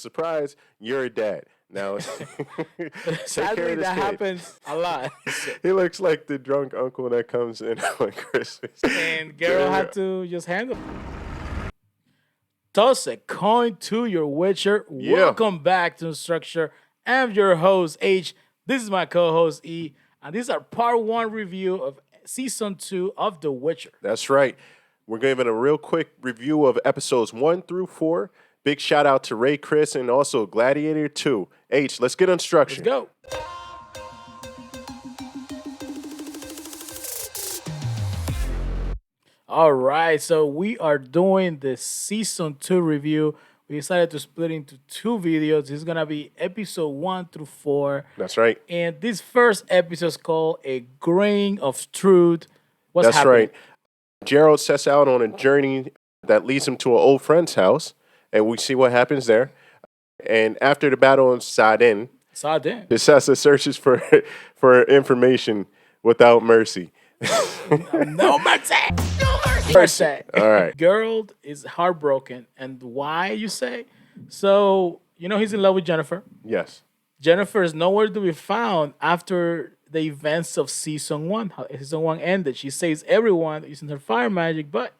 Surprise, you're a dad. Now, take care Sadly, of this that kid. happens a lot. He looks like the drunk uncle that comes in on Christmas. And Geralt had to just handle it. Toss a coin to your Witcher. Yeah. Welcome back to Structure. I'm your host, H. This is my co-host, E. And this is our part one review of season 2 of The Witcher. That's right. We're giving a real quick review of episodes 1 through 4. Big shout out to Ray Chris and also Gladiator 2. H, let's get on structure. Let's go. All right, so we are doing the season 2 review. We decided to split into 2 videos. This is gonna be episode 1 through 4. That's right. And this first episode is called A Grain of Truth. What's That's happening? right. Gerald sets out on a journey that leads him to an old friend's house, and we see what happens there. And after the battle in Sardin, Sardin. Sessa searches for information without mercy. No mercy. Mercy. All right. Geralt is heartbroken. And why, you say? So, he's in love with Yennefer. Yes. Yennefer is nowhere to be found after the events of season 1. How season 1 ended. She saves everyone using her fire magic, but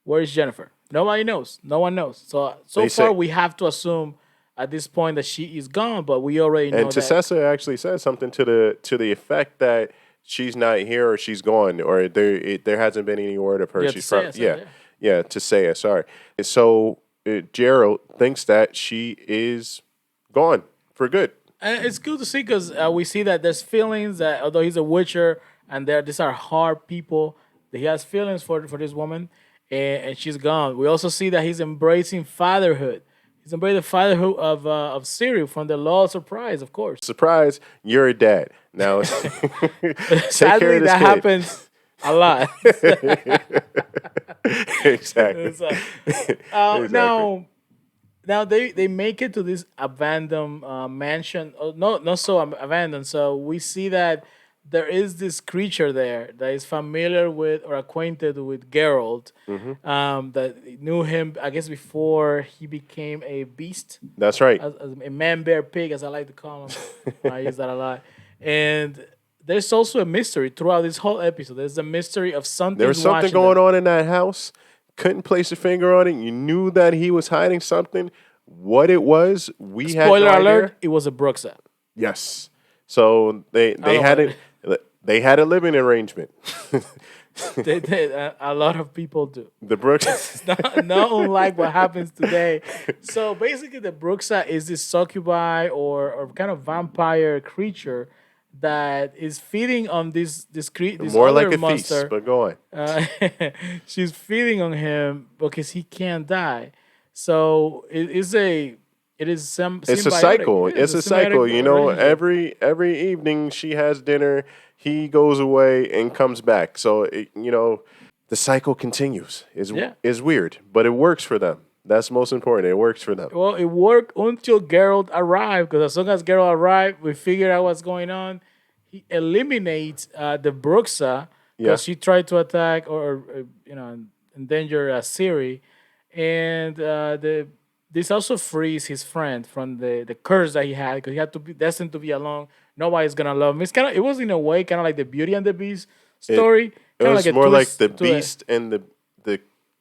where is Yennefer? Nobody knows. No one knows. So far, we have to assume at this point that she is gone, but we already know And that. Tessa actually said something to the effect that she's not here or she's gone or there hasn't been any word of her. Yeah, She's Tissaia said that. Tissaia, sorry. And so Gerald thinks that she is gone for good. And it's good to see because we see that there's feelings that although he's a witcher and these are hard people, that he has feelings for this woman and she's gone. We also see that he's embracing fatherhood. He's embracing the fatherhood of Ciri from the Law of Surprise, of course. Surprise, you're a dad. Now, take Sadly, care of this that kid. happens a lot. Exactly. Exactly. Now they make it to this abandoned mansion. Oh, no, not so abandoned. So we see that there is this creature there that is familiar with or acquainted with Geralt. That knew him, I guess, before he became a beast, That's right. as a man, bear, pig, as I like to call him. I use that a lot. And there's also a mystery throughout this whole episode. There's a mystery of something. There was something going on in that house. Couldn't place a finger on it. You knew that he was hiding something. What it was, we had no Spoiler idea. alert! It was a Bruxa. Yes. So they had a living arrangement. A lot of people do. The Brooks. Not unlike what happens today. So basically, the Bruxa is this succubi or kind of vampire creature that is feeding on this More other like a monster. feast, but go on. She's feeding on him because he can't die. So it is a It's a cycle. Yeah, it's a cycle. relationship. Every evening she has dinner. He goes away and comes back. So the cycle continues. Is weird, but it works for them. That's most important. It works for them. Well, it worked until Geralt arrived, because as soon as Geralt arrived, we figured out what's going on. He eliminates the Bruxa because she tried to attack or endanger Ciri, and this also frees his friend from the curse that he had, because he had to be destined to be alone. Nobody's gonna love him. It was in a way kind of like the Beauty and the Beast story. It was like more like the twist to it. Beast and the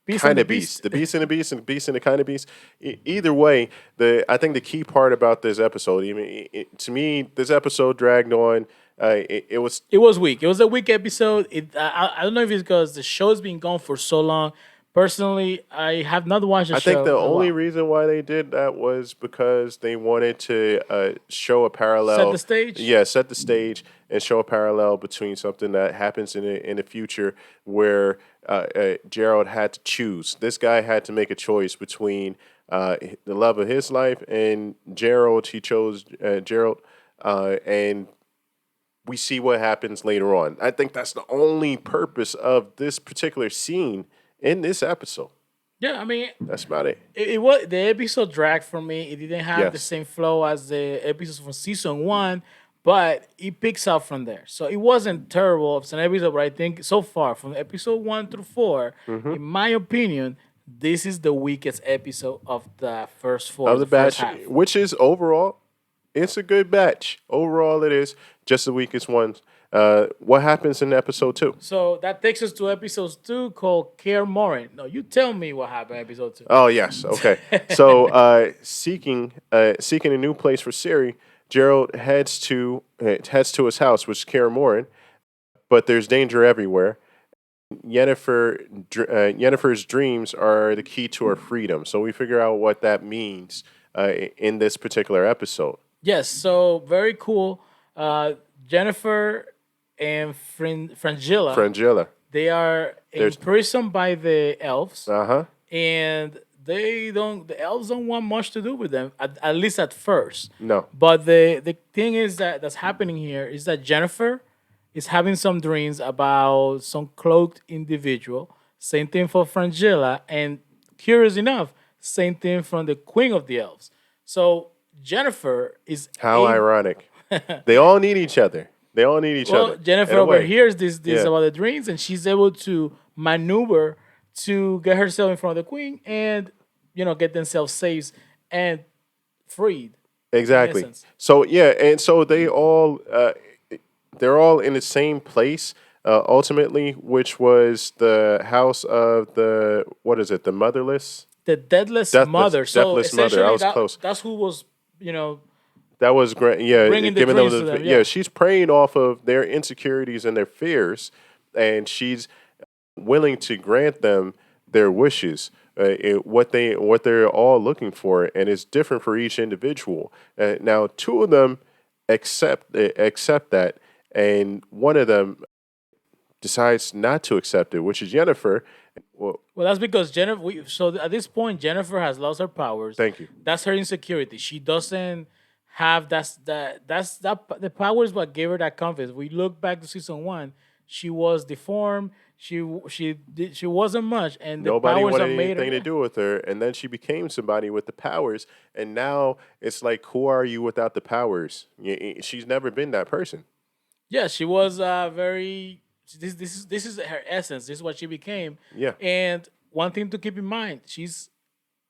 Beast kind and the of beast. Beast. The Beast and the Beast and the Beast and the kind of beast. Either way, I think the key part about this episode, to me, this episode dragged on. It was weak. It was a weak episode. I don't know if it's because the show's been gone for so long. Personally, I have not watched the show. I think the in a only while. reason why they did that was because they wanted to show a parallel. Set the stage? Yeah, set the stage and show a parallel between something that happens in the future where Gerald had to choose. This guy had to make a choice between the love of his life and Gerald. He chose Gerald, and we see what happens later on. I think that's the only purpose of this particular scene in this episode. Yeah, I mean, That's about it. it was the episode dragged for me. It didn't have the Yes. same flow as the episodes from season 1, but it picks up from there. So it wasn't terrible. It's an episode, but I think so far from episode 1 through 4, in my opinion, this is the weakest episode of the first four, Of the the first batch, half. which is overall, it's a good batch. Overall, it is just the weakest one. What happens in episode 2? So that takes us to episode 2 called Kaer Morhen. No, you tell me what happened in episode 2. Oh yes, okay. So seeking a new place for Ciri, Geralt heads to his house, which is Kaer Morhen, but there's danger everywhere. Yennefer's dreams are the key to her freedom. So we figure out what that means in this particular episode. Yes, so very cool. Jennifer and Frangilla, Frangilla. they are imprisoned by the elves, Uh-huh. and the elves don't want much to do with them, at least at first. No. But the thing is that's happening here is that Jennifer is having some dreams about some cloaked individual. Same thing for Frangilla, and curious enough, same thing from the Queen of the Elves. So Jennifer is How ironic. They all need each other. They all need each other. Jennifer in a way. overhears this Yeah. about the dreams, and she's able to maneuver to get herself in front of the Queen and get themselves saved and freed. Exactly. essence. So yeah, and so they're all in the same place ultimately, which was the house of the the motherless. The deathless Deathless- mother. So deathless mother. I essentially, was close. that's who was That was great. Yeah, Bringing the giving them dreams the to them, yeah. yeah. She's preying off of their insecurities and their fears, and she's willing to grant them their wishes, what they're all looking for, and it's different for each individual. Now, two of them accept that, and one of them decides not to accept it, which is Yennefer. Well, that's because Jennifer. So at this point, Jennifer has lost her powers. thank you. That's her insecurity. She doesn't have the powers what gave her that confidence. We look back to season 1. She was deformed. She wasn't much, and the Nobody powers wanted that made anything her. to do with her, and then she became somebody with the powers, and now it's like, who are you without the powers? She's never been that person. Yeah, she was very. This is her essence. This is what she became. Yeah. And one thing to keep in mind, she's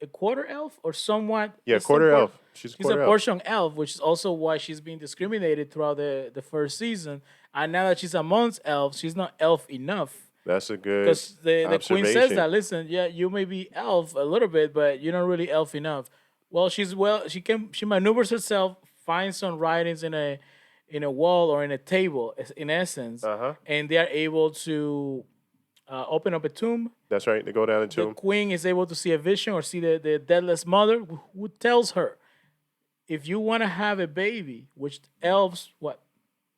a quarter elf or somewhat. Yeah, it's quarter some elf. She's a quarter a elf. portion elf, which is also why she's being discriminated throughout the first season. And now that she's amongst elves, she's not elf enough. That's a good Because the queen says observation. that, listen, yeah, you may be elf a little bit, but you're not really elf enough. Well, she maneuvers herself, finds some writings in a wall or in a table, in essence, Uh-huh. and they are able to open up a tomb. That's right. They go down into The him. queen is able to see a vision or see the deathless mother who tells her, if you want to have a baby, which elves, what?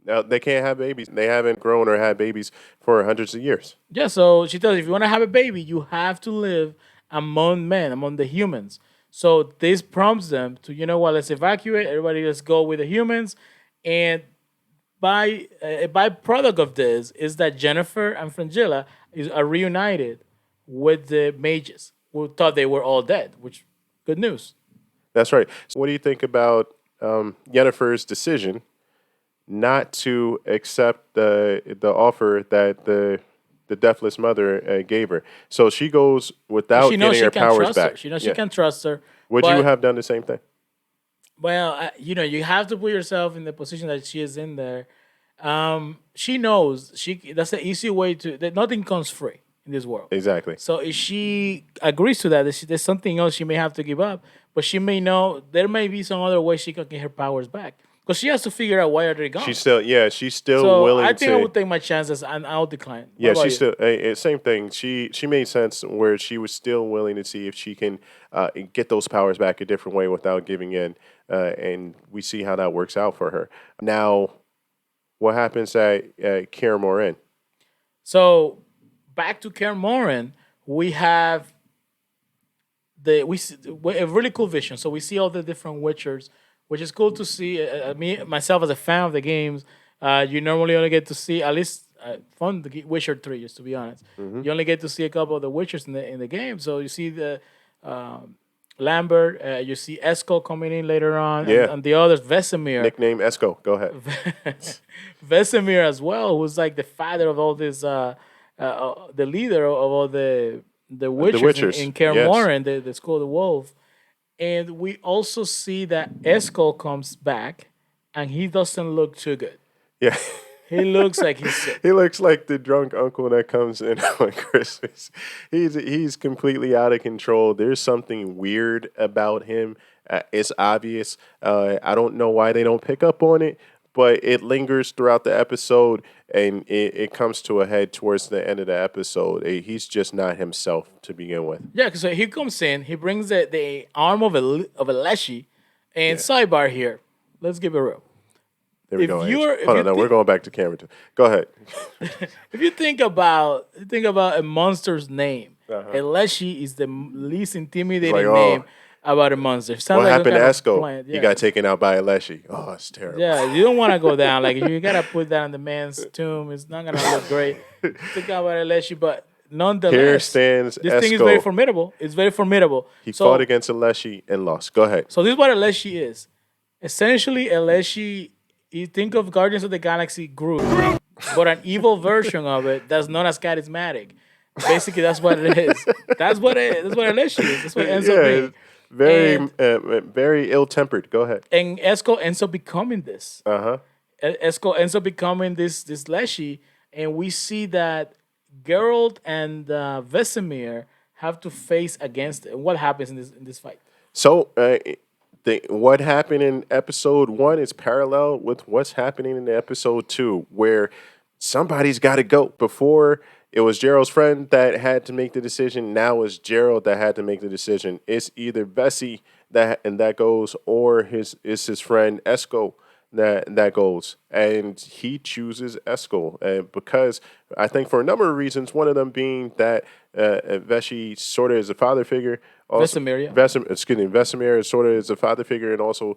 Now they can't have babies. They haven't grown or had babies for hundreds of years. Yeah, so she tells you, if you want to have a baby, you have to live among men, among the humans. So this prompts them to, let's evacuate. Everybody, let's go with the humans. And a byproduct of this is that Jennifer and Frangilla are reunited with the mages who thought they were all dead, which good news. That's right. So what do you think about Yennefer's decision not to accept the offer that the deathless mother gave her? So she goes without She knows getting she her can powers trust back. her. She knows Yeah. she can trust her. Would you but- have done the same thing? Well, you have to put yourself in the position that she is in there. She knows that's the easy way that nothing comes free in this world. Exactly. So if she agrees to that, there's something else she may have to give up. But she may know there may be some other way she can get her powers back. Because she has to figure out why are they gone. She's still so willing I think to. I would take my chances and I'll decline. What Yeah, about she's you? still same thing. She made sense where she was still willing to see if she can get those powers back a different way without giving in, and we see how that works out for her. Now, what happens at Kaer Morhen? So back to Kaer Morhen, we have we see a really cool vision. So we see all the different Witchers, which is cool to see. Me myself as a fan of the games, you normally only get to see at least from the Witcher 3, just to be honest. Mm-hmm. You only get to see a couple of the Witchers in the game. So you see the Lambert, you see Esco coming in later on, Yeah. and the others, Vesemir. Nickname Esco. Go ahead. Vesemir as well, who's like the father of all this, the leader of all the the The Witchers Witchers. in Kaer Yes. Morhen, the School of the Wolf. And we also see that Eskel comes back and he doesn't look too good. Yeah. He looks like he's sick. He looks like the drunk uncle that comes in on Christmas. He's completely out of control. There's something weird about him. It's obvious. I don't know why they don't pick up on it, but it lingers throughout the episode, and it comes to a head towards the end of the episode. He's just not himself to begin with. Yeah, because he comes in, he brings the arm of a Leshy, and sidebar here. Let's give it real. There we If go. you're- H. if Hold you on, no, we're think- going back to camera two. Go ahead. If you think about a monster's name, a Leshy is the least intimidating It's like, name about a monster. Sounds What like happened to kind of Esco? plant. He got taken out by a Leshy. Oh, it's terrible. Yeah, you don't want to go down. Like, you got to put that on the man's tomb. It's not going to look great. Think about a Leshy, but Here nonetheless, stands this thing is Esco. very formidable. It's very formidable. He fought against a Leshy and lost. Go ahead. So this is what a Leshy is. Essentially, a Leshy, you think of Guardians of the Galaxy Groot, but an evil version of it that's not as charismatic. Basically, that's what it is. That's what a Leshy is. That's what it ends up being. Very ill-tempered. Go ahead. And Esco ends up becoming this. Uh-huh. Esco ends up becoming this Leshy, and we see that Geralt and Vesemir have to face against it. And what happens in this fight? So, what happened in episode 1 is parallel with what's happening in episode 2, where somebody's got to go. Before, it was Gerald's friend that had to make the decision. Now it's Gerald that had to make the decision. It's either Vesey that goes, or his friend Esco that goes, and he chooses Esco because I think for a number of reasons. One of them being that Vesey sort of is a father figure. Vesemir, yeah. Vesemir is sort of is a father figure, and also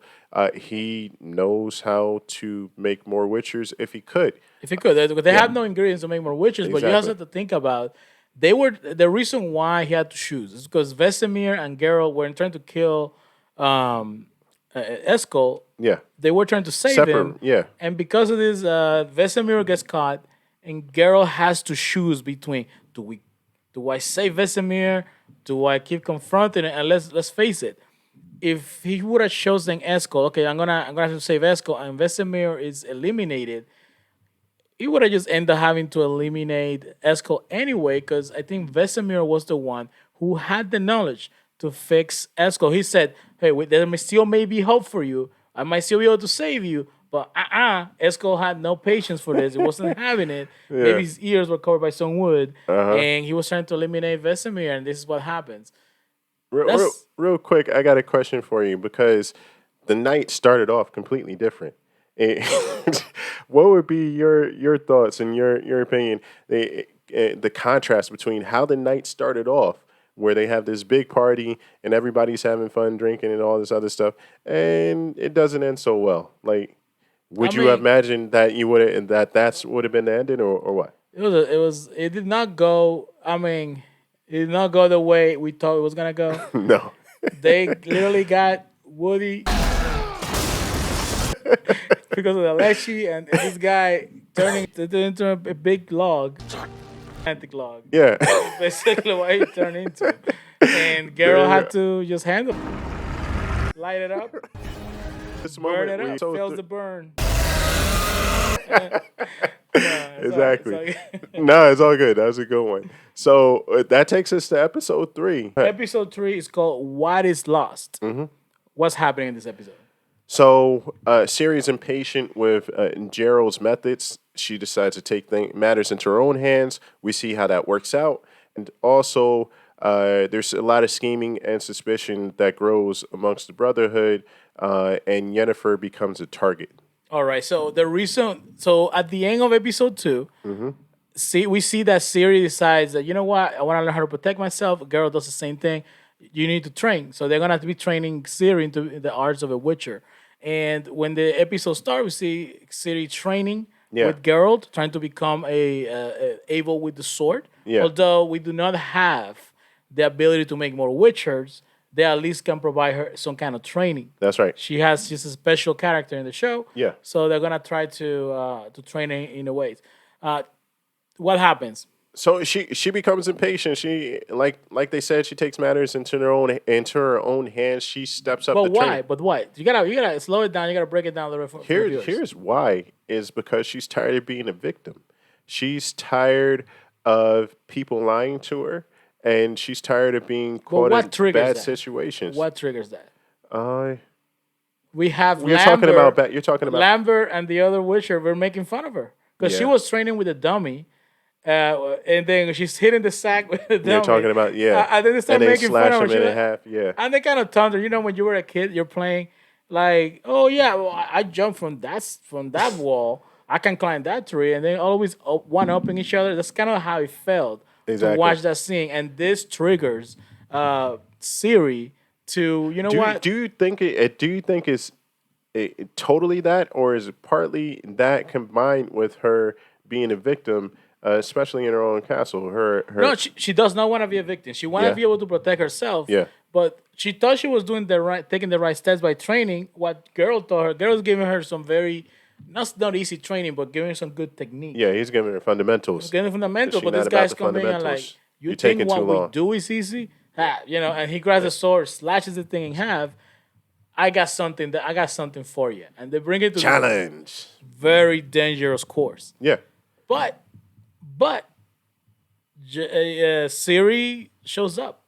he knows how to make more Witchers if he could. If he could, they have no ingredients to make more Witchers, but you also have to think about the reason why he had to choose is because Vesemir and Geralt were trying to kill Eskel. Yeah, they were trying to save him. Yeah, and because of this, Vesemir gets caught, and Geralt has to choose between do I save Vesemir? Do I keep confronting it? And let's face it, if he would have chosen Eskel, okay, I'm gonna have to save Eskel, and Vesemir is eliminated, he would have just ended up having to eliminate Eskel anyway, because I think Vesemir was the one who had the knowledge to fix Eskel. He said, hey, there still may be hope for you. I might still be able to save you, but Eskel had no patience for this. He wasn't having it. Yeah. Maybe his ears were covered by some wood, and he was trying to eliminate Vesemir, and this is what happens. Real quick, I got a question for you because the night started off completely different. What would be your thoughts and your opinion? The contrast between how the night started off, where they have this big party and everybody's having fun drinking and all this other stuff, and it doesn't end so well. Like, would you imagine that you would would have been the ending, or what? It did not go. It did not go the way we thought it was gonna go. No. They literally got Woody because of the Leshy and this guy turning into a big log, gigantic log. Yeah. Basically what he turned into. And Geralt had to just handle it. Light it up, burn it up, fails the burn. Exactly. No, it's all good. That was a good one. So that takes us to episode 3. Episode 3 is called What is Lost? Mm-hmm. What's happening in this episode? So Ciri's impatient with Gerald's methods. She decides to take matters into her own hands. We see how that works out. And also, there's a lot of scheming and suspicion that grows amongst the Brotherhood, and Yennefer becomes a target. All right. So at the end of episode 2, we see that Ciri decides that, you know what, I want to learn how to protect myself. Geralt does the same thing. You need to train. So they're going to have to be training Ciri into the arts of a Witcher. And when the episode starts, we see Ciri training with Geralt, trying to become able with the sword. Yeah. Although we do not have the ability to make more Witchers, they at least can provide her some kind of training. That's right. She's a special character in the show. Yeah. So they're gonna try to train her in a way. What happens? So she becomes impatient. She like they said, she takes matters into her own hands. She steps up But the train. why? But why? You gotta slow it down. You gotta break it down a little bit for the viewers. Here's why is because she's tired of being a victim. She's tired of people lying to her, and she's tired of being But caught what in triggers bad that? situations. What triggers that? Uh, We have you're talking about Lambert, you're talking about Lambert, and the other Witcher. We're making fun of her because she yeah. was training with a dummy, and then she's hitting the sack with the You're dummy. talking about yeah, And then they and start they making fun slash of her. him She's in like, half. Yeah, and they kind of taunted her. You know, when you were a kid, you're playing like, oh yeah, well, I jumped from that wall. I can climb that tree, and they always one upping each other. That's kind of how it felt to exactly. watch that scene, and this triggers Siri to Do you think do you think it's totally that, or is it partly that combined with her being a victim, especially in her own castle? No, she does not want to be a victim. She want to yeah be able to protect herself. yeah But she thought she was taking the right steps by training. What Geralt taught her, Geralt's giving her some very, not easy training, but giving her some good technique. yeah. He's giving her fundamentals. Getting fundamental, She but not this about guy's the coming and like, fundamentals. you You're think taking too what we long. do is easy? And he grabs a sword, slashes the thing in half. I got something for you. And they bring it to this Challenge. very dangerous course. Yeah. But, but, Siri shows up.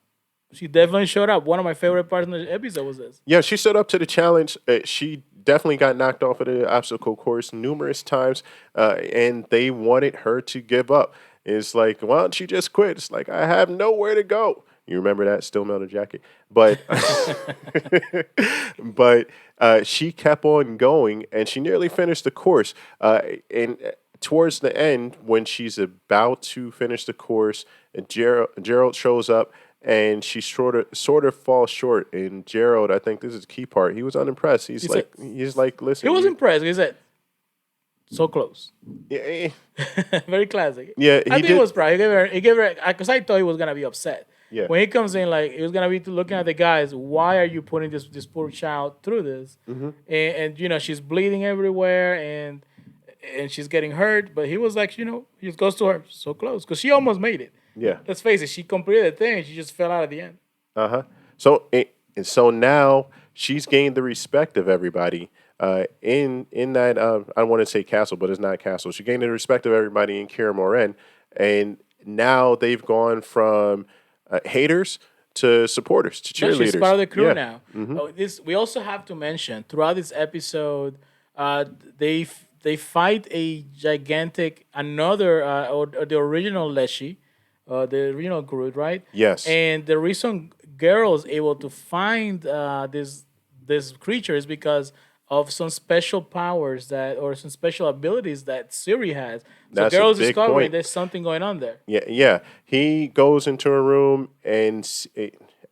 She definitely showed up. One of my favorite parts in the episode was this. Yeah, she stood up to the challenge. She definitely got knocked off of the obstacle course numerous times, and they wanted her to give up. It's like, why don't you just quit? It's like, I have nowhere to go. You remember that Still Metal Jacket? But but she kept on going, and she nearly finished the course. And towards the end, when she's about to finish the course, Gerald shows up, and she sort of falls short. And Gerald, I think this is the key part. He was unimpressed. He's like, listen, He was impressed. He said, so close. yeah, Very classic. Yeah, I he think did. he was proud. He gave her, because I thought he was going to be upset. Yeah. When he comes in, like, he was going to be looking at the guys, why are you putting this poor child through this? Mm-hmm. And she's bleeding everywhere, and she's getting hurt. But he was like, he just goes to her, so close. Because she almost made it. Yeah. Let's face it, she completed the thing, and she just fell out at the end. Uh-huh. So now she's gained the respect of everybody in that I want to say castle, but it's not castle. She gained the respect of everybody in Kaer Morhen, and now they've gone from haters to supporters to Yeah, cheerleaders. she's part of the crew Yeah. now. Oh, we also have to mention throughout this episode, they fight a gigantic or the original Leshy, the original Groot, right? Yes. And the reason Geralt is able to find this creature is because of some special powers or some special abilities that Ciri has. So That's a Geralt's big discovering point. there's something going on there. Yeah. He goes into a room and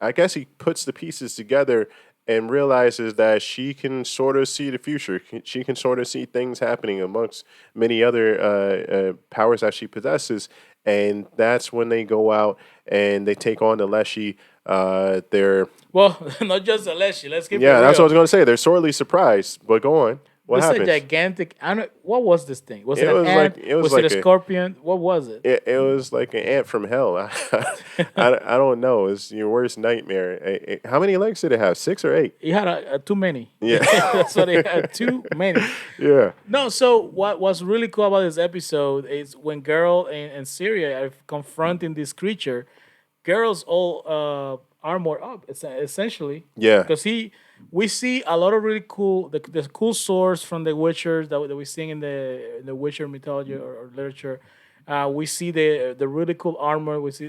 I guess he puts the pieces together and realizes that she can sort of see the future. She can sort of see things happening amongst many other powers that she possesses. And that's when they go out and they take on the Leshy. They're Well, not just the Leshy. Let's keep it yeah, that's real. what I was going to say. They're sorely surprised. But go on. What This is a happens? gigantic. I don't. What was this thing? Was it, It an was ant? like- it was was like it a a- scorpion? What was it? It was like an ant from hell. I don't know. It's your worst nightmare. How many legs did it have? 6 or 8? He had a too many. Yeah. That's what he had. Too many. Yeah. No. So what's really cool about this episode is when Geralt and Ciri are confronting this creature. Geralt's all armored up, essentially. Yeah. Because we see a lot of really cool the cool swords from the Witcher that we see in the Witcher mythology or literature. We see the really cool armor. We see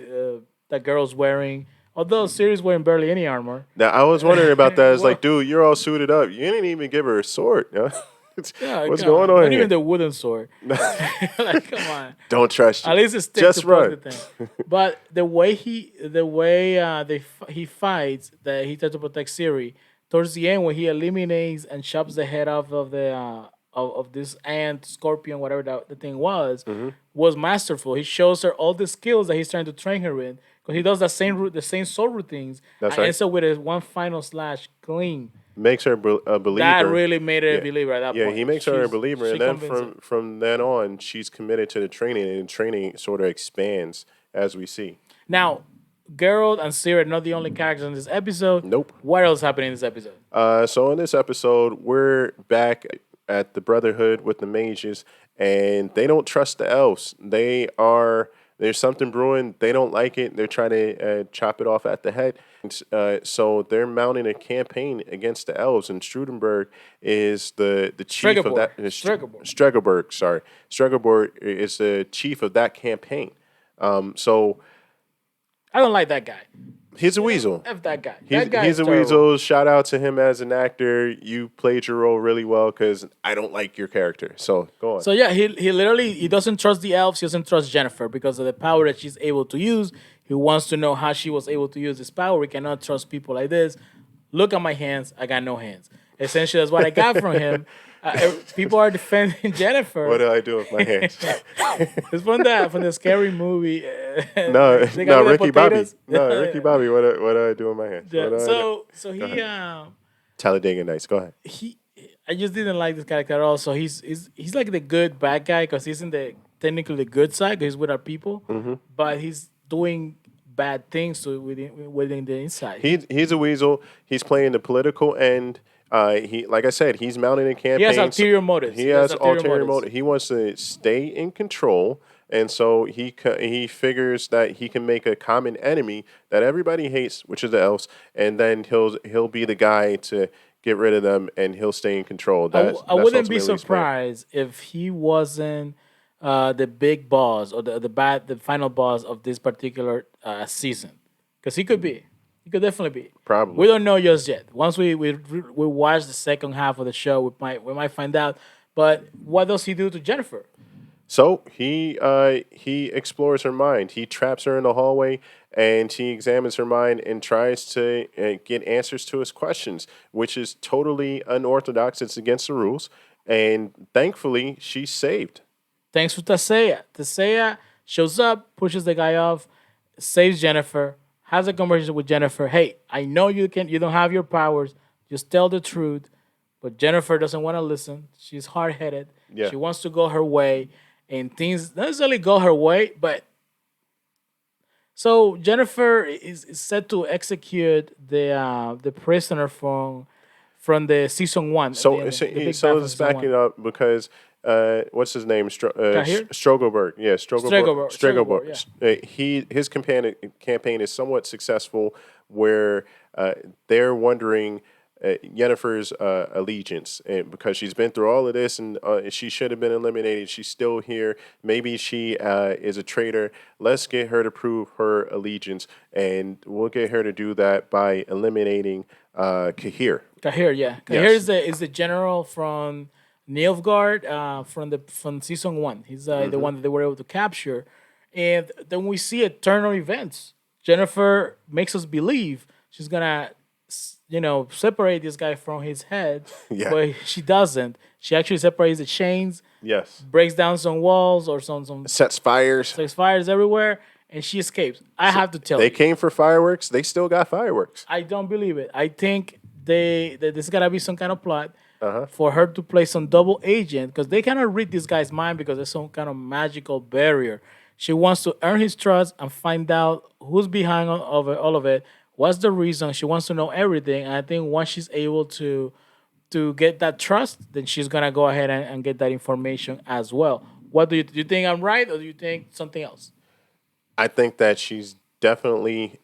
that girl's wearing. Although Ciri's wearing barely any armor. Now I was wondering about that. It's Well- like, dude, you're all suited up. You didn't even give her a sword. You know? Yeah, What's come going on Not here? even the wooden sword. Like, come on. Don't trust you. At least it's stick Just to poke run. the thing. But the way he fights, that he tries to protect Ciri. Towards the end, when he eliminates and chops the head off of the of this ant, scorpion, whatever the thing was masterful. He shows her all the skills that he's trying to train her in, because he does the same sword routines. That's and right. ends up with a one final slash clean. makes her a That believer. really made her a Yeah, believer at that yeah, point. he makes her a believer, She and then convinced from him. from then on, she's committed to the training, and the training sort of expands as we see. Now, Geralt and Ciri are not the only characters in this episode. Nope. What else happened in this episode? So in this episode, we're back at the Brotherhood with the mages, and they don't trust the elves. There's something brewing. They don't like it. They're trying to chop it off at the head. So they're mounting a campaign against the elves, and Strudenberg is the chief of that. Stregoberg, sorry, Stregoberg is the chief of that campaign. So I don't like that guy. he's a weasel. F that guy. He's, That guy he's is a terrible. weasel. Shout out to him as an actor. You played your role really well because I don't like your character. So go on. So yeah, he literally he doesn't trust the elves. He doesn't trust Yennefer because of the power that she's able to use. He wants to know how she was able to use this power. We cannot trust people like this. Look at my hands. I got no hands. Essentially, that's what I got from him. People are defending Yennefer. What do I do with my hands? It's from the scary movie. No, They got no, the Ricky Bobby. potatoes. No, Ricky Bobby. What do I do with my hands? Yeah, What do I do? so he Talladega Nights. Go ahead. he I just didn't like this character at all. So he's like the good bad guy because he's in the technically the good side 'cause he's with our people, but he's doing bad things to within the inside. He's a weasel. He's playing the political end. He, like I said, he's mounting a campaign. He has ulterior motives. He has ulterior motives. He wants to stay in control, and so he figures that he can make a common enemy that everybody hates, which is the elves, and then he'll be the guy to get rid of them, and he'll stay in control. I wouldn't be surprised if he wasn't the big boss or the final boss of this particular season, because he could be. He could definitely be. Probably. We don't know just yet. Once we watch the second half of the show, we might find out. But what does he do to Yennefer? So he explores her mind. He traps her in the hallway, and he examines her mind and tries to get answers to his questions, which is totally unorthodox. It's against the rules, and thankfully she's saved. Thanks to Taseya. Taseya shows up, pushes the guy off, saves Yennefer, has a conversation with Yennefer. Hey, I know you don't have your powers. Just tell the truth. But Yennefer doesn't want to listen. She's hard-headed. Yeah. She wants to go her way, and things not necessarily go her way, but so Yennefer is set to execute the prisoner from the season 1. So let's back it up because what's his name? Strogoberg. Yeah, Strogoberg. Yeah. His campaign is somewhat successful, where they're wondering Yennefer's allegiance, and because she's been through all of this and she should have been eliminated, she's still here. Maybe she is a traitor. Let's get her to prove her allegiance, and we'll get her to do that by eliminating Kaer. Kaer, yeah. Kaer is the general from Nilfgaard from season 1. He's the one that they were able to capture, and then we see a turn of events. Yennefer makes us believe she's gonna separate this guy from his head, but she doesn't. She actually separates the chains. Yes. Breaks down some walls or some sets fires everywhere, and she escapes. I have to tell you, they came for fireworks. They still got fireworks. I don't believe it. I think that this gotta be some kind of plot for her to play some double agent, because they cannot read this guy's mind because there's some kind of magical barrier. She wants to earn his trust and find out who's behind all of it. What's the reason? She wants to know everything. And I think once she's able to get that trust, then she's going to go ahead and get that information as well. What do you think I'm right, or do you think something else? I think that she's definitely,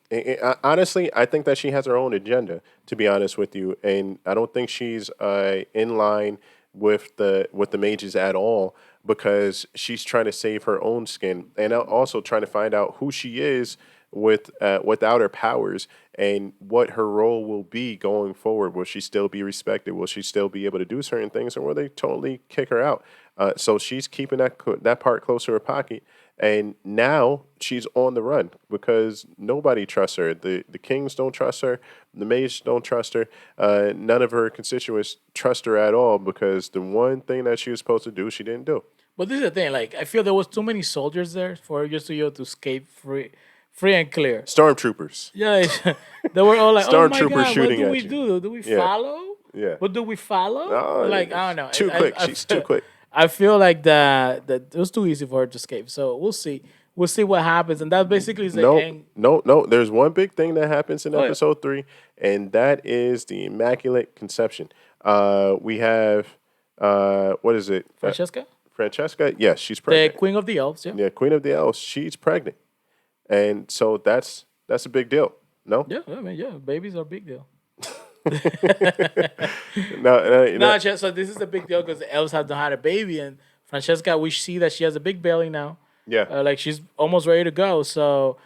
honestly, I think that she has her own agenda, to be honest with you. And I don't think she's in line with the mages at all, because she's trying to save her own skin and also trying to find out who she is without her powers, and what her role will be going forward. Will she still be respected? Will she still be able to do certain things, or will they totally kick her out? So she's keeping that part close to her pocket, and now she's on the run because nobody trusts her. The kings don't trust her. The mages don't trust her. None of her constituents trust her at all, because the one thing that she was supposed to do, she didn't do. But this is the thing. Like, I feel there was too many soldiers there for just to be able to escape free and clear. Stormtroopers. Yeah, they were all like, "Oh my God, what shooting do at we you." do? Do we follow? Yeah. But do we follow? Oh, Like I don't know. too quick. She's too quick. I feel like that it was too easy for her to escape. So we'll see. We'll see what happens, and that basically is the No, end. no, no. There's one big thing that happens in Oh yeah, episode 3, and that is the Immaculate Conception. We have what is it? Francesca, Francesca. Yes, she's the pregnant. queen of the elves. Yeah, Yeah, Queen of the Elves. She's pregnant, and so that's a big deal. No, yeah. I mean, yeah, babies are a big deal. no. No, so this is a big deal because the elves have not had a baby, and Francesca, we see that she has a big belly now. Yeah, Like she's almost ready to go. So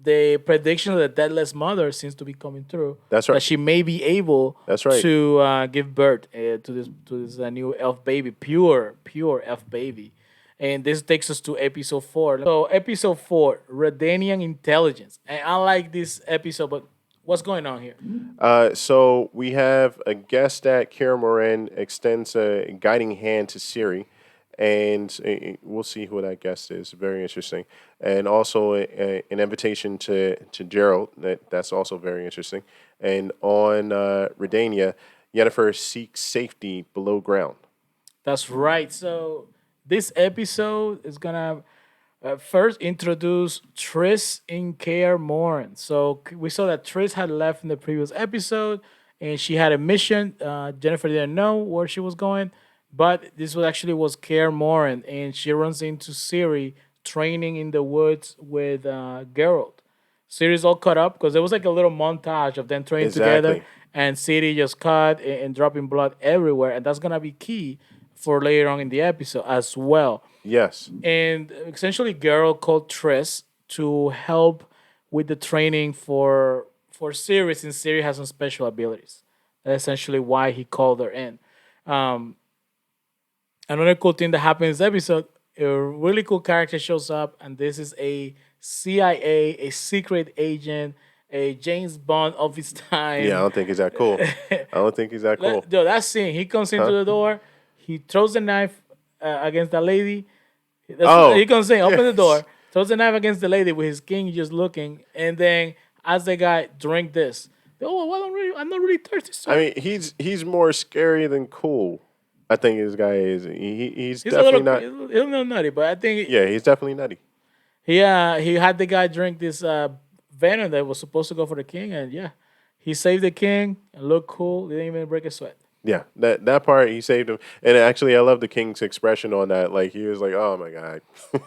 the prediction of the deathless mother seems to be coming through. That's right. That she may be able That's right. to give birth to this new elf baby, pure elf baby. And this takes us to episode 4. So episode 4, Redanian Intelligence. And I like this episode, but what's going on here? So we have a guest that Kaer Morhen extends a guiding hand to Ciri, and we'll see who that guest is. Very interesting, and also an invitation to Geralt. That's also very interesting. And on Redania, Yennefer seeks safety below ground. That's right. So this episode is gonna first introduce Triss in Kaer Morhen. So we saw that Triss had left in the previous episode, and she had a mission. Jennifer didn't know where she was going, but this was Kaer Morhen, and she runs into Ciri training in the woods with Geralt. Ciri's all caught up because there was like a little montage of them training together, Exactly. and Ciri just cut and dropping blood everywhere, and that's gonna be key for later on in the episode as well. Yes. And essentially, Geralt called Triss to help with the training for Ciri, since Ciri has some special abilities. That's essentially why he called her in. Um, Another cool thing that happened in this episode, a really cool character shows up, and this is a CIA, a secret agent, a James Bond of his Yeah, I time. don't think he's that cool. I don't think he's that cool. Yo, that scene, he comes into Huh? the door, he throws the knife against the lady. Oh, He comes in, open the yes. door, throws the knife against the lady with his king just looking, and then as the guy drink this, oh, well, I'm not really thirsty, sir. I mean, he's more scary than cool. I think this guy is. He's He's definitely not. he's a little nutty, but I think Yeah, he's definitely nutty. he had the guy drink this venom that was supposed to go for the king, and yeah, he saved the king and looked cool. Didn't even break a sweat. Yeah, that part he saved him. And actually, I love the king's expression on that. Like he was like, "Oh my god."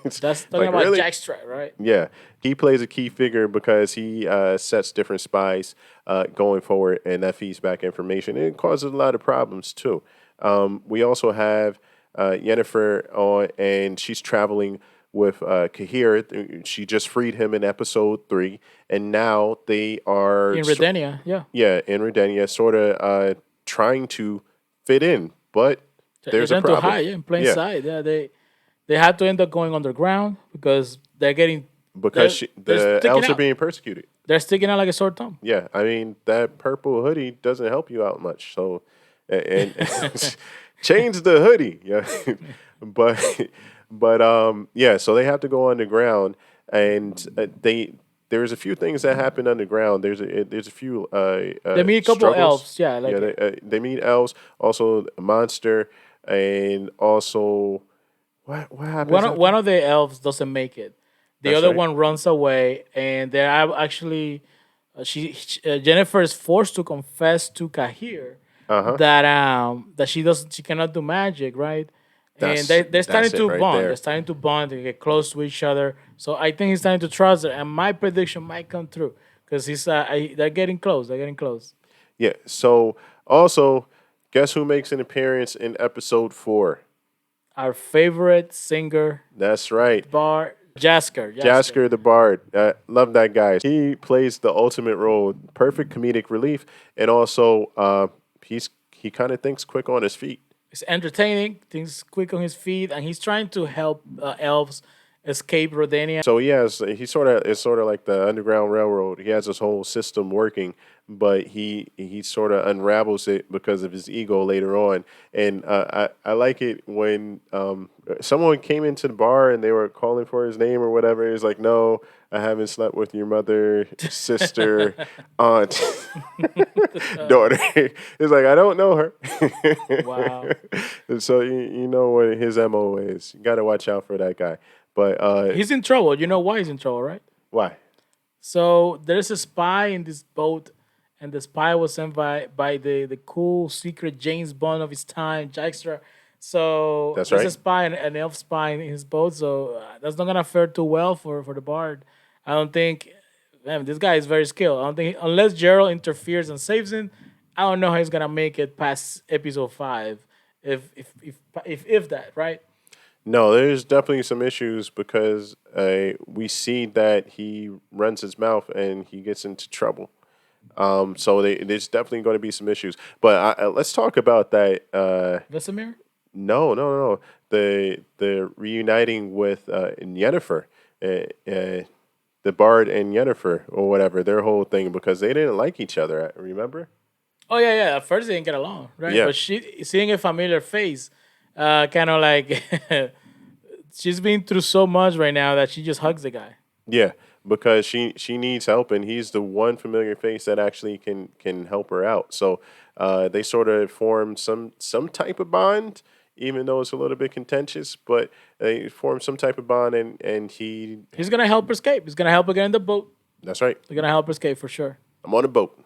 That's talking Like, about really? Jack Strat, right? Yeah, he plays a key figure because he sets different spies going forward, and that feeds back information. And it causes a lot of problems too. We also have Yennefer on, and she's traveling with Kaer. She just freed him in episode 3, and now they are In Redania, yeah. in Redania, sort of trying to fit in, but there's They're a trying to problem. hide, yeah, in plain Yeah. sight. Yeah, they had to end up going underground because they're getting Because they're the sticking elves are out. being persecuted. They're sticking out like a sore thumb. Yeah, I mean that purple hoodie doesn't help you out much. So, and change the hoodie. Yeah, but yeah. So they have to go underground, and there's a few things that happen underground. There's a few They meet a couple struggles. elves, yeah, like They meet elves, also a monster, and also what happens? one of the elves doesn't make it. The That's other right. one runs away, and they're actually Jennifer is forced to confess to Kaer that she cannot do magic, right? And they're starting That's it to right bond. there. They're starting to bond and get close to each other. So I think he's starting to trust her, and my prediction might come true because they're getting close. They're getting close. Yeah. So also, guess who makes an appearance in episode 4? Our favorite singer, That's right. Jasker. Jasker the Bard. Love that guy. He plays the ultimate role, perfect comedic relief, and also he kind of thinks quick on his feet. It's entertaining. Things quick on his feet, and he's trying to help elves escape Redania. So it's sort of like the Underground Railroad. He has his whole system working, but he sort of unravels it because of his ego later on. And I like it when someone came into the bar and they were calling for his name or whatever. He's like, "No, I haven't slept with your mother, sister, aunt, daughter." He's like, "I don't know her." Wow. And so you know what his MO is. You got to watch out for that guy. But He's in trouble. You know why he's in trouble, right? why? So there's a spy in this boat, and the spy was sent by the cool secret James Bond of his time, Jackstra. So That's there's a right. spy, an elf spy in his boat. So that's not gonna fare too well for the bard. I don't think. Man, this guy is very skilled. I don't think unless Gerald interferes and saves him, I don't know how he's gonna make it past episode 5, if that, right? No, there's definitely some issues because we see that he runs his mouth and he gets into trouble. There's definitely going to be some issues. But let's talk about that. Vesemir? No. The reuniting with Yennefer, the Bard and Yennefer or whatever, their whole thing because they didn't like each other. Remember? Oh yeah. At first they didn't get along, right? Yeah. But she seeing a familiar face, kind of like she's been through so much right now that she just hugs the guy. Yeah, because she needs help, and he's the one familiar face that actually can help her out. So they sort of form some type of bond, even though it's a little bit contentious. But they form some type of bond, and He's gonna help her escape. He's gonna help her get in the boat. that's right. He's gonna help her escape for sure. I'm on a boat.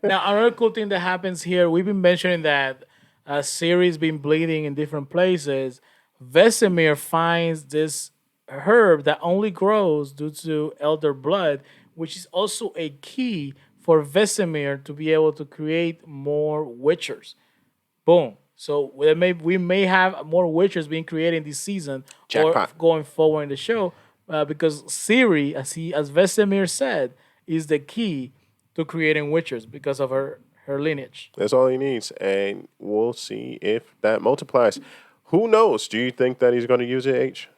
Now another cool thing that happens here, we've been mentioning that Ciri's been bleeding in different places. Vesemir finds this herb that only grows due to elder blood, which is also a key for Vesemir to be able to create more witchers. Boom. So we may have more witchers being created this season Jackpot. or going forward in the show because Ciri, as Vesemir said, is the key to creating witchers because of her lineage. That's all he needs, and we'll see if that multiplies. Who knows? Do you think that he's going to use it, H?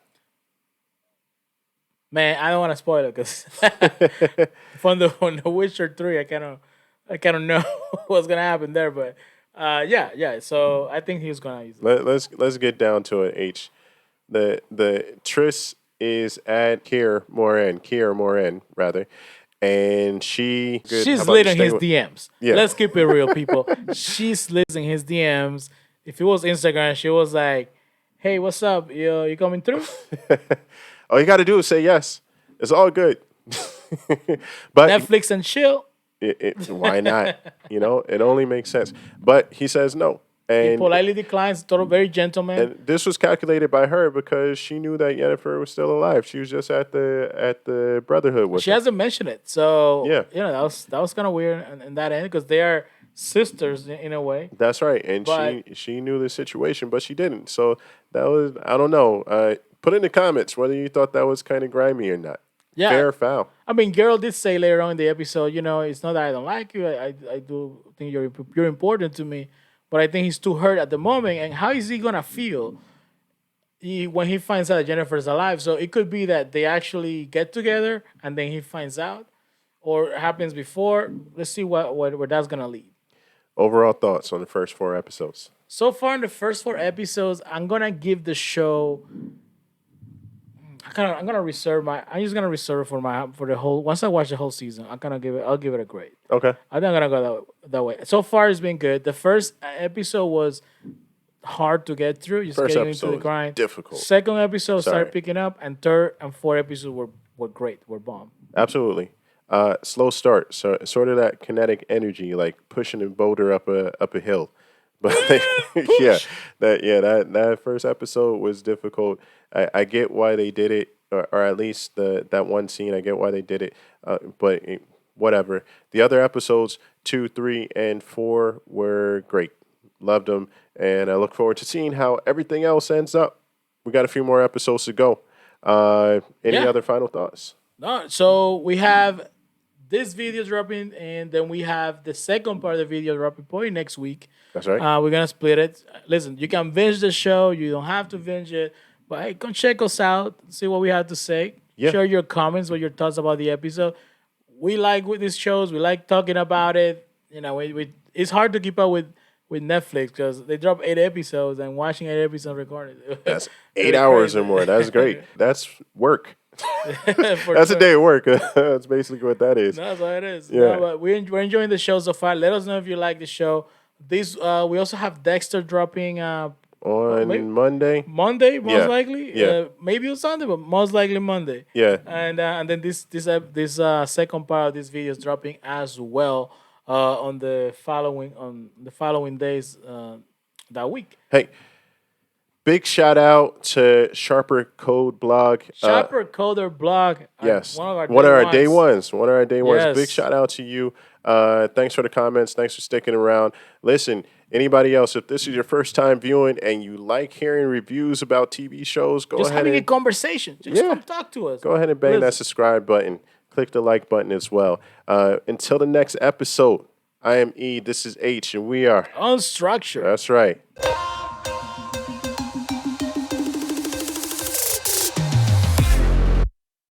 Man, I don't want to spoil it because from the Witcher 3, I kind of know what's gonna happen there. But yeah. So I think he's gonna use it. Let's get down to it, H. The Triss is at Kaer Morhen rather, and She's how about you slid in stay his with- DMs. Yeah. Let's keep it real, people. She slides in his DMs. If it was Instagram, she was like, "Hey, what's up? You coming through?" All you got to do is say yes. It's all good. But Netflix and chill. why not? It only makes sense. But he says no, He and politely declines. Total, very gentleman. and this was calculated by her because she knew that Yennefer was still alive. She was just at the Brotherhood with She him. hasn't mentioned it, so Yeah. that was kind of weird in that end because they are sisters in a way. That's right, and But- she knew the situation, but she didn't. So that was I don't know. Put in the comments whether you thought that was kind of grimy or not. Yeah, Fair or foul. I mean, Geralt did say later on in the episode, it's not that I don't like you. I do think you're important to me, but I think he's too hurt at the moment. And how is he gonna feel when he finds out that Jennifer's alive? So it could be that they actually get together and then he finds out, or it happens before. Let's see where that's gonna lead. Overall thoughts on the first 4 episodes. So far in the first 4 episodes, I'm gonna give the show. I'm gonna reserve I'm just gonna reserve for the whole. Once I watch the whole season, I'll give it a grade. Okay. I think I'm gonna go that way. So far, it's been good. The first episode was hard to get through. Just First getting episode into the was grind. difficult. Second episode Sorry. started picking up, and third and fourth episodes were great. Were bomb. Absolutely. Slow start, so sort of that kinetic energy, like pushing a boulder up a hill. But that first episode was difficult. I get why they did it, or at least that one scene. I get why they did it, but whatever. The other episodes 2, 3, and 4 were great. Loved them, and I look forward to seeing how everything else ends up. We got a few more episodes to go. Any Yeah. other final thoughts? No, so we have this video dropping, and then we have the second part of the video dropping probably next week. That's right. We're gonna split it. Listen, you can binge the show. You don't have to binge it, But hey, come check us out, see what we have to say. Yeah. Share your comments, what your thoughts about the episode. We like with these shows. We like talking about it. You know, it's hard to keep up with Netflix because they drop 8 episodes and watching 8 episodes recorded. That's eight Pretty hours or crazy. more. That's great. That's work. For That's a sure. day of work. That's basically what that is. That's what it is. Yeah. No, but we're enjoying the show so far. Let us know if you like the show. This we also have Dexter dropping On Monday. Monday, most Yeah. likely. Yeah. Maybe on Sunday, but most likely Monday. Yeah. And then this second part of this video is dropping as well on the following days that week. Hey, big shout out to SharperCode Blog. SharperCoder Blog. Yes. One of our day ones. One of our day ones. Yes. Big shout out to you. Thanks for the comments. Thanks for sticking around. Listen, anybody else, if this is your first time viewing and you like hearing reviews about TV shows, go Just ahead having a and conversation. Just come talk to us. go ahead and bang that Listen. subscribe button. Click the like button as well. Until the next episode, I am E. This is H, and we are Unstructured. That's right.